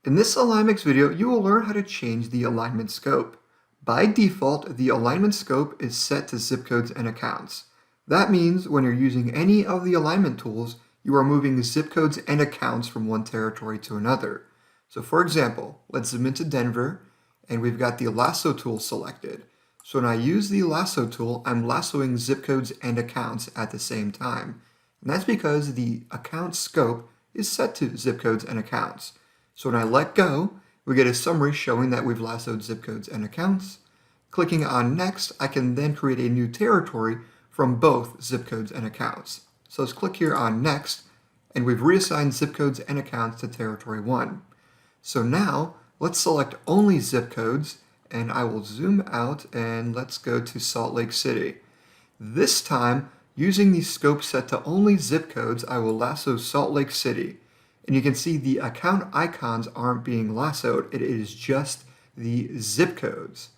In this AlignMix video, you will learn how to change the alignment scope. By default, the alignment scope is set to zip codes and accounts. That means when you're using any of the alignment tools, you are moving zip codes and accounts from one territory to another. So for example, let's zoom into Denver, and we've got the lasso tool selected. So when I use the lasso tool, I'm lassoing zip codes and accounts at the same time. And that's because the account scope is set to zip codes and accounts. So when I let go, we get a summary showing that we've lassoed zip codes and accounts. Clicking on Next, I can then create a new territory from both zip codes and accounts. So let's click here on Next, and we've reassigned zip codes and accounts to territory 1. So now, let's select only zip codes, and I will zoom out and let's go to Salt Lake City. This time, using the scope set to only zip codes, I will lasso Salt Lake City. And you can see the account icons aren't being lassoed, it is just the zip codes.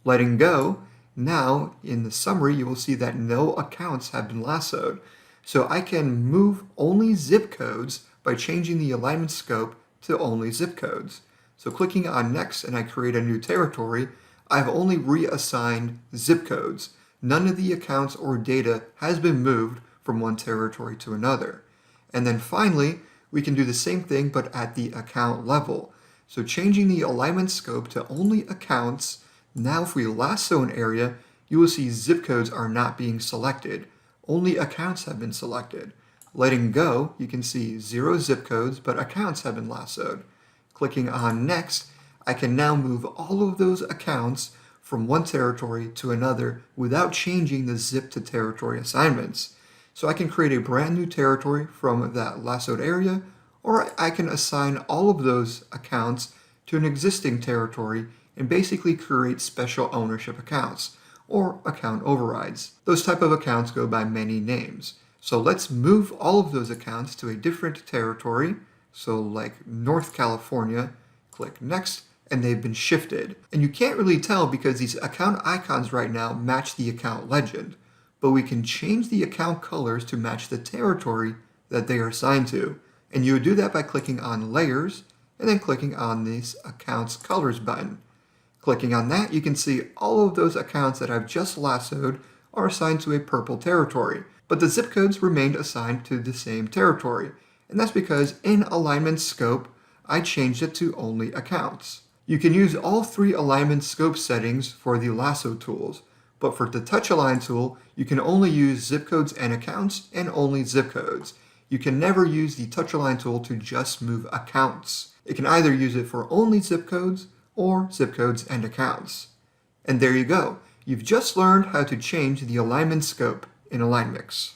Letting go, now in the summary you will see that no accounts have been lassoed. So I can move only zip codes by changing the alignment scope to only zip codes. So clicking on Next and I create a new territory, I've only reassigned zip codes. None of the accounts or data has been moved from one territory to another. And then finally, we can do the same thing but at the account level. So changing the alignment scope to only accounts, now if we lasso an area, you will see zip codes are not being selected. Only accounts have been selected. Letting go, you can see 0 zip codes, but accounts have been lassoed. Clicking on Next, I can now move all of those accounts from one territory to another without changing the zip to territory assignments. So I can create a brand new territory from that lassoed area, or I can assign all of those accounts to an existing territory and basically create special ownership accounts, or account overrides. Those type of accounts go by many names. So let's move all of those accounts to a different territory. So like North California, click Next, and they've been shifted. And you can't really tell because these account icons right now match the account legend, but we can change the account colors to match the territory that they are assigned to. And you would do that by clicking on Layers, and then clicking on this Accounts Colors button. Clicking on that, you can see all of those accounts that I've just lassoed are assigned to a purple territory, but the zip codes remained assigned to the same territory. And that's because in Alignment Scope, I changed it to only accounts. You can use all 3 alignment scope settings for the lasso tools, but for the Touch Align tool, you can only use zip codes and accounts and only zip codes. You can never use the Touch Align tool to just move accounts. It can either use it for only zip codes or zip codes and accounts. And there you go. You've just learned how to change the alignment scope in AlignMix.